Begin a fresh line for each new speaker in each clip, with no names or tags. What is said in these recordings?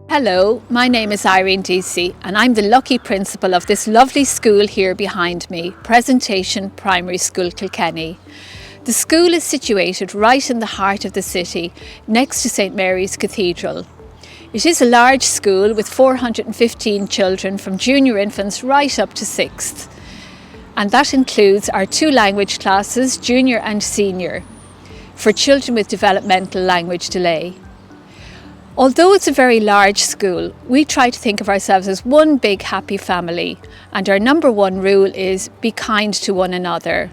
Hello, my name is Irene Deasy and I'm the lucky principal of this lovely school here behind me, Presentation Primary School Kilkenny. The school is situated right in the heart of the city, next to St Mary's Cathedral. It is a large school with 415 children from junior infants right up to 6th. And that includes our 2 language classes, junior and senior, for children with developmental language delay. Although it's a very large school, we try to think of ourselves as one big happy family, and our number 1 rule is be kind to one another.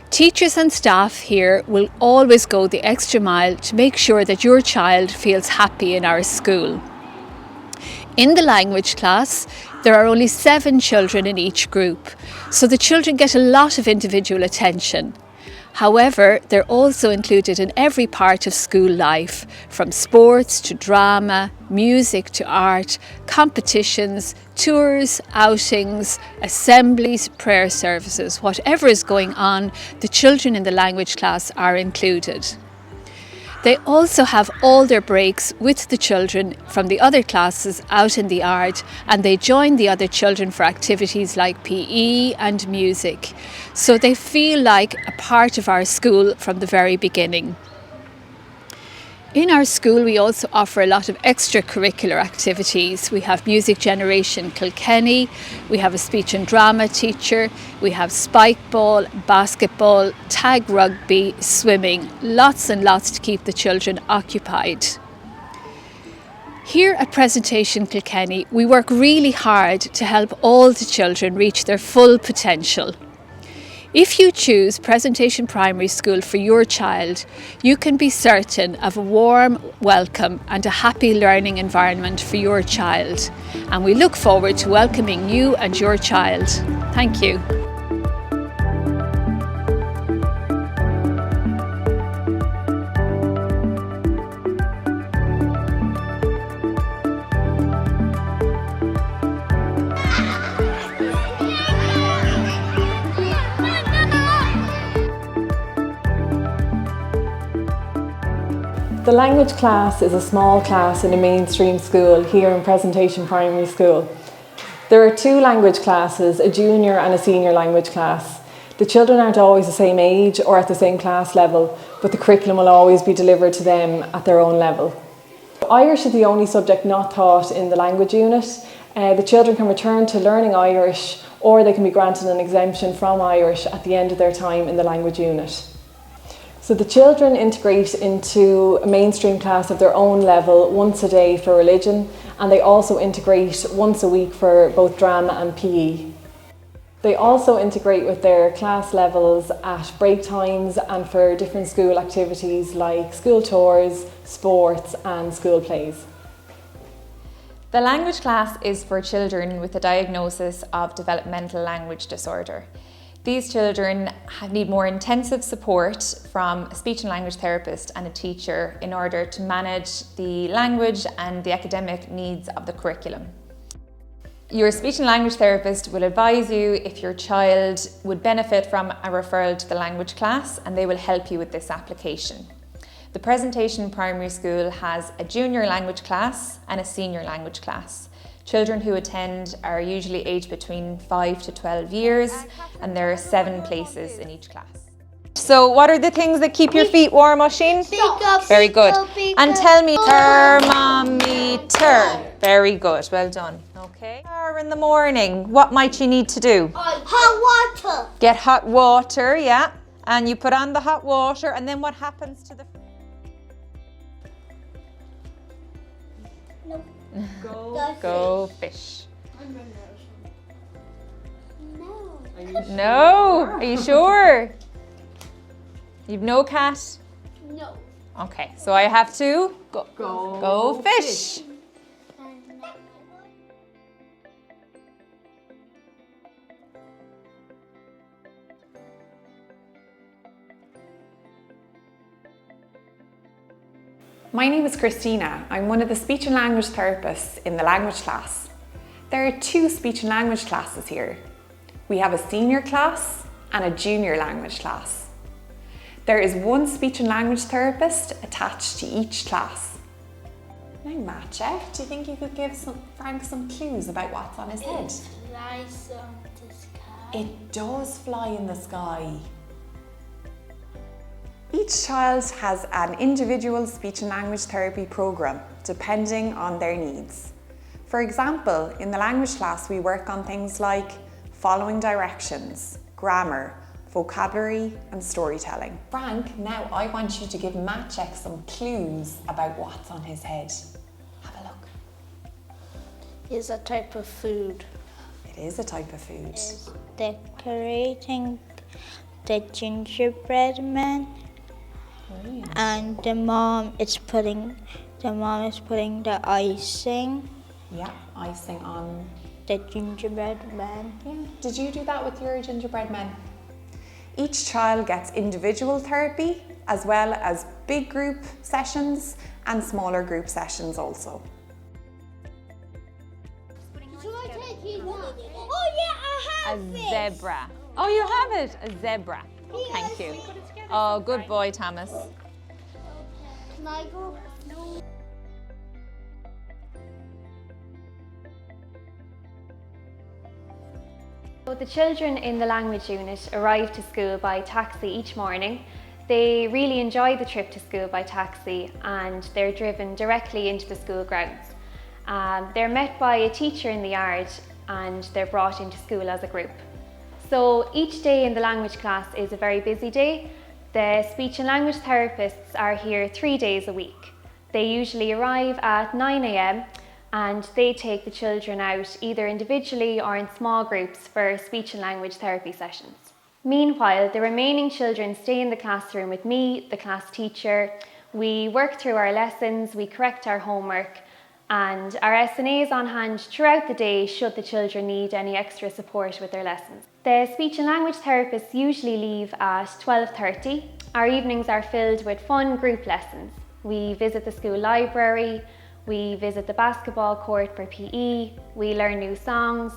Teachers and staff here will always go the extra mile to make sure that your child feels happy in our school. In the language class, there are only 7 children in each group, so the children get a lot of individual attention. However, they're also included in every part of school life, from sports to drama, music to art, competitions, tours, outings, assemblies, prayer services. Whatever is going on, the children in the language class are included. They also have all their breaks with the children from the other classes out in the yard, and they join the other children for activities like PE and music. So they feel like a part of our school from the very beginning. In our school, we also offer a lot of extracurricular activities. We have Music Generation Kilkenny, we have a speech and drama teacher, we have spike ball, basketball, tag rugby, swimming, lots and lots to keep the children occupied. Here at Presentation Kilkenny, we work really hard to help all the children reach their full potential. If you choose Presentation Primary School for your child, you can be certain of a warm welcome and a happy learning environment for your child. And we look forward to welcoming you and your child. Thank you.
The language class is a small class in a mainstream school here in Presentation Primary School. There are 2 language classes, a junior and a senior language class. The children aren't always the same age or at the same class level, but the curriculum will always be delivered to them at their own level. Irish is the only subject not taught in the language unit. The children can return to learning Irish, or they can be granted an exemption from Irish at the end of their time in the language unit. So the children integrate into a mainstream class of their own level once a day for religion, and they also integrate once a week for both drama and PE. They also integrate with their class levels at break times and for different school activities like school tours, sports and school plays.
The language class is for children with a diagnosis of developmental language disorder. These children need more intensive support from a speech and language therapist and a teacher in order to manage the language and the academic needs of the curriculum. Your speech and language therapist will advise you if your child would benefit from a referral to the language class, and they will help you with this application. The Presentation Primary School has a junior language class and a senior language class. Children who attend are usually aged between 5 to 12 years, and there are 7 places in each class. So what are the things that keep your feet warm, Oisín? Very good. And tell me, thermometer. Very good, well done. Okay. In the morning, what might you need to do?
Hot water.
Get hot water, yeah. And you put on the hot water, and then what happens to the... Go fish. No. Are you sure? You've no cat?
No.
Okay, so I have to go fish.
My name is Christina. I'm one of the speech and language therapists in the language class. There are 2 speech and language classes here. We have a senior class and a junior language class. There is 1 speech and language therapist attached to each class. Now, Maciek, do you think you could give Frank some clues about what's on his head?
It flies on the sky.
It does fly in the sky. Each child has an individual speech and language therapy programme, depending on their needs. For example, in the language class, we work on things like following directions, grammar, vocabulary and storytelling. Frank, now I want you to give Maciek some clues about what's on his head. Have a look.
Is a type of food.
It is a type of food.
Is decorating the gingerbread man. And the mom is putting the icing,
Yeah, icing on.
the gingerbread man.
Yeah. Did you do that with your gingerbread men? Each child gets individual therapy as well as big group sessions and smaller group sessions also.
Oh yeah, I have
A zebra. Oh, you have it. A zebra. Thank you. Oh, good boy, Thomas.
Can I go? No.
So the children in the language unit arrive to school by taxi each morning. They really enjoy the trip to school by taxi and they're driven directly into the school grounds. They're met by a teacher in the yard and they're brought into school as a group. So each day in the language class is a very busy day. The speech and language therapists are here 3 days a week. They usually arrive at 9 a.m. and they take the children out either individually or in small groups for speech and language therapy sessions. Meanwhile, the remaining children stay in the classroom with me, the class teacher. We work through our lessons, we correct our homework, and our SNA is on hand throughout the day should the children need any extra support with their lessons. The speech and language therapists usually leave at 12:30. Our evenings are filled with fun group lessons. We visit the school library, we visit the basketball court for PE, we learn new songs,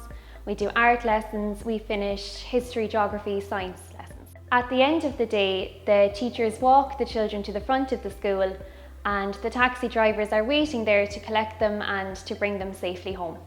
we do art lessons, we finish history, geography, science lessons. At the end of the day, the teachers walk the children to the front of the school and the taxi drivers are waiting there to collect them and to bring them safely home.